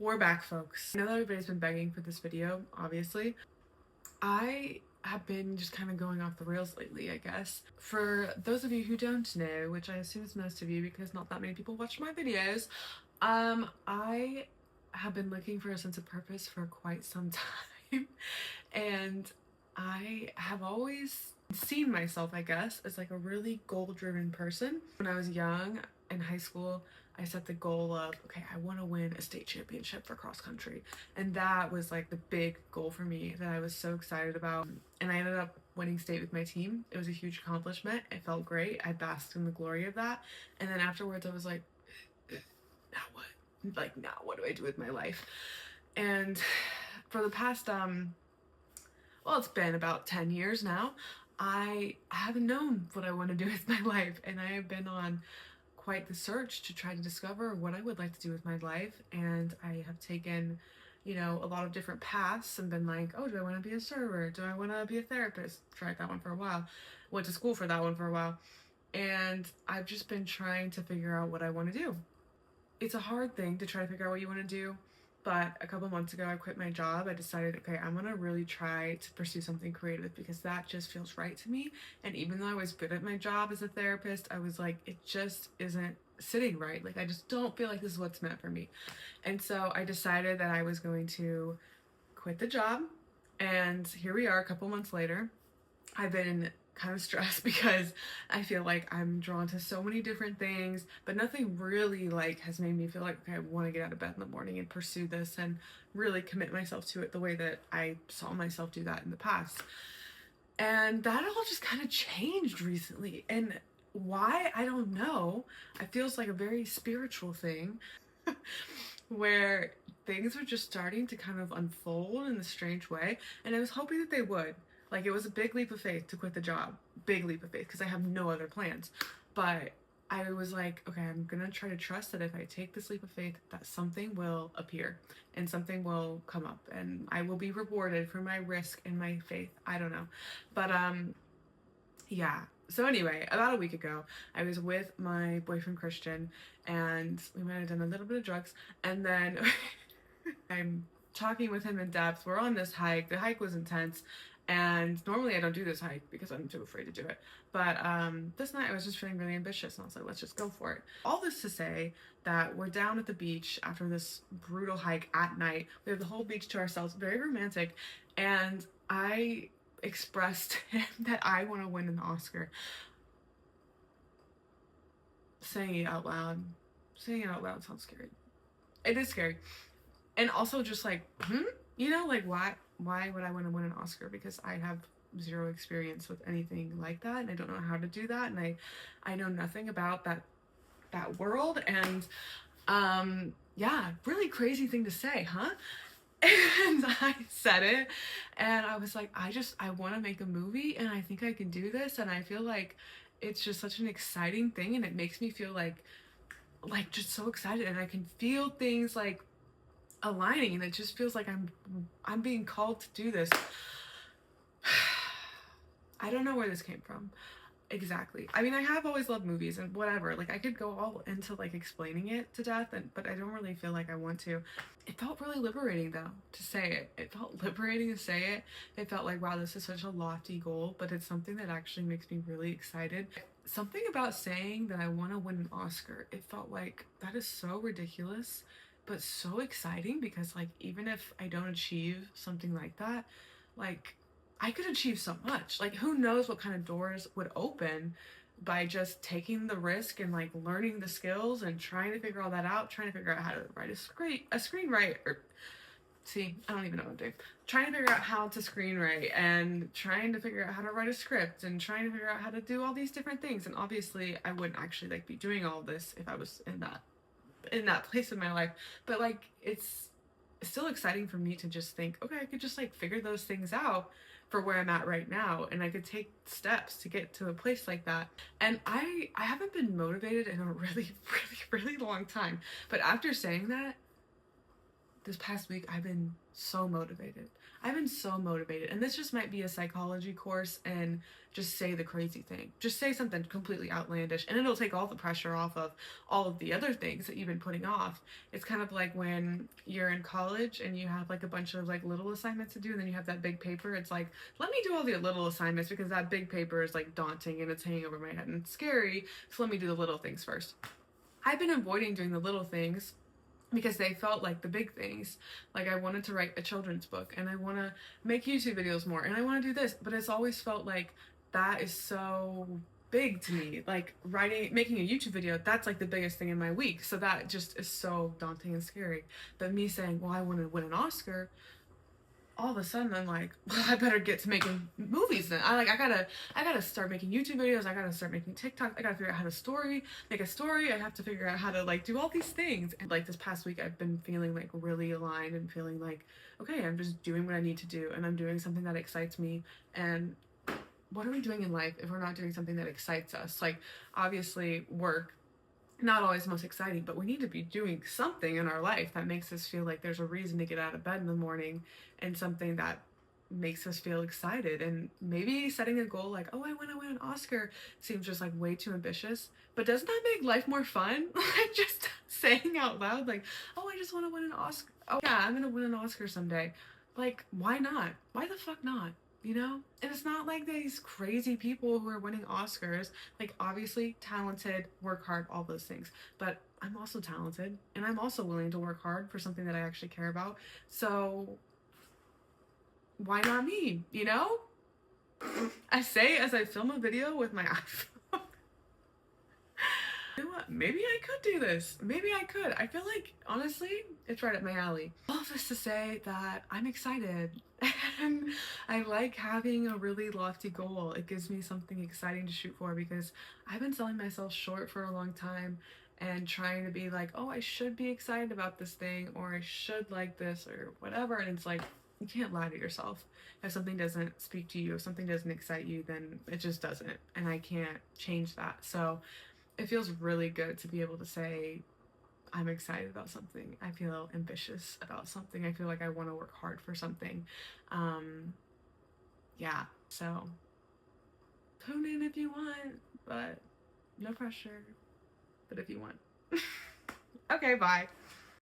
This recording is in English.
We're back, folks. I know that everybody's been begging for this video, obviously. I have been just kind of going off the rails lately, I guess. For those of you who don't know, which I assume is most of you because not that many people watch my videos, I have been looking for a sense of purpose for quite some time. And I have always seen myself, I guess, as like a really goal-driven person. When I was young, in high school, I set the goal of, okay, I want to win a state championship for cross country. And that was like the big goal for me that I was so excited about. And I ended up winning state with my team. It was a huge accomplishment. It felt great. I basked in the glory of that. And then afterwards I was like, now what? Like, now what do I do with my life? And for the past, well, it's been about 10 years now, I haven't known what I want to do with my life. And I have been on quite the search to try to discover what I would like to do with my life. And I have taken, you know, a lot of different paths and been like, oh, do I want to be a server? Do I want to be a therapist? Tried that one for a while. Went to school for that one for a while. And I've just been trying to figure out what I want to do. It's a hard thing to try to figure out what you want to do. But a couple months ago, I quit my job. I decided, okay, I'm gonna really try to pursue something creative because that just feels right to me. And even though I was good at my job as a therapist, I was like, it just isn't sitting right. Like, I just don't feel like this is what's meant for me. And so I decided that I was going to quit the job. And here we are a couple months later. I've been kind of stressed because I feel like I'm drawn to so many different things, but nothing really like has made me feel like, okay, I want to get out of bed in the morning and pursue this and really commit myself to it the way that I saw myself do that in the past. And that all just kind of changed recently. And why? I don't know. It feels like a very spiritual thing where things were just starting to kind of unfold in a strange way. And I was hoping that they would. Like, it was a big leap of faith to quit the job. Big leap of faith, because I have no other plans. But I was like, okay, I'm gonna try to trust that if I take this leap of faith, that something will appear and something will come up and I will be rewarded for my risk and my faith. I don't know. But yeah. So anyway, about a week ago, I was with my boyfriend Christian and we might have done a little bit of drugs, and then I'm talking with him in depth. We're on this hike. The hike was intense. And normally I don't do this hike because I'm too afraid to do it. But this night I was just feeling really ambitious and I was like, let's just go for it. All this to say that we're down at the beach after this brutal hike at night. We have the whole beach to ourselves, very romantic. And I expressed to him that I want to win an Oscar. Saying it out loud sounds scary. It is scary. And also just like, you know, like why would I want to win an Oscar? Because I have zero experience with anything like that and I don't know how to do that, and I know nothing about that world. And yeah, really crazy thing to say, huh? And I said it and I was like, I want to make a movie and I think I can do this, and I feel like it's just such an exciting thing and it makes me feel like just so excited, and I can feel things like aligning and it just feels like I'm being called to do this. I don't know where this came from exactly. I mean, I have always loved movies and whatever, like I could go all into like explaining it to death, but I don't really feel like I want to. It felt really liberating though to say it felt liberating to say it. It felt like, wow, this is such a lofty goal, but it's something that actually makes me really excited. Something about saying that I want to win an Oscar, it felt like that is so ridiculous but so exciting, because like even if I don't achieve something like that, like I could achieve so much. Like, who knows what kind of doors would open by just taking the risk and like learning the skills and trying to figure all that out, trying to figure out how to write a screenwrite, or see, I don't even know what I'm doing. Trying to figure out how to screenwrite and trying to figure out how to write a script and trying to figure out how to do all these different things. And obviously I wouldn't actually like be doing all this if I was in that place in my life, but like it's still exciting for me to just think, okay, I could just like figure those things out for where I'm at right now, and I could take steps to get to a place like that. And I haven't been motivated in a really long time, but after saying that, this past week I've been so motivated. I've been so motivated. And this just might be a psychology course, and just say the crazy thing. Just say something completely outlandish, and it'll take all the pressure off of all of the other things that you've been putting off. It's kind of like when you're in college and you have like a bunch of like little assignments to do, and then you have that big paper. It's like, let me do all the little assignments because that big paper is like daunting and it's hanging over my head and it's scary. So let me do the little things first. I've been avoiding doing the little things because they felt like the big things. Like I wanted to write a children's book, and I want to make YouTube videos more, and I want to do this, but it's always felt like that is so big to me. Like making a YouTube video, that's like the biggest thing in my week. So that just is so daunting and scary. But me saying, well, I want to win an Oscar, all of a sudden I'm like, well, I better get to making movies then. I gotta start making YouTube videos. I gotta start making TikTok. I gotta figure out how to make a story. I have to figure out how to like do all these things. And like this past week, I've been feeling like really aligned and feeling like, okay, I'm just doing what I need to do, and I'm doing something that excites me. And what are we doing in life if we're not doing something that excites us? Like obviously work, not always the most exciting, but we need to be doing something in our life that makes us feel like there's a reason to get out of bed in the morning, and something that makes us feel excited. And maybe setting a goal like, oh, I want to win an Oscar seems just like way too ambitious, but doesn't that make life more fun? Like just saying out loud like, oh, I just want to win an Oscar. Oh yeah, I'm gonna win an Oscar someday. Like, why not? Why the fuck not? You know? And it's not like these crazy people who are winning Oscars, like obviously talented, work hard, all those things. But I'm also talented, and I'm also willing to work hard for something that I actually care about. So why not me? You know? I say as I film a video with my iPhone. You know what? Maybe I could do this. Maybe I could. I feel like, honestly, it's right up my alley. All of this to say that I'm excited. And I like having a really lofty goal. It gives me something exciting to shoot for, because I've been selling myself short for a long time and trying to be like, oh, I should be excited about this thing, or I should like this, or whatever. And it's like, you can't lie to yourself. If something doesn't speak to you, if something doesn't excite you, then it just doesn't. And I can't change that. So it feels really good to be able to say, I'm excited about something. I feel ambitious about something. I feel like I want to work hard for something. Yeah, so tune in if you want, but no pressure. But if you want. Okay, bye.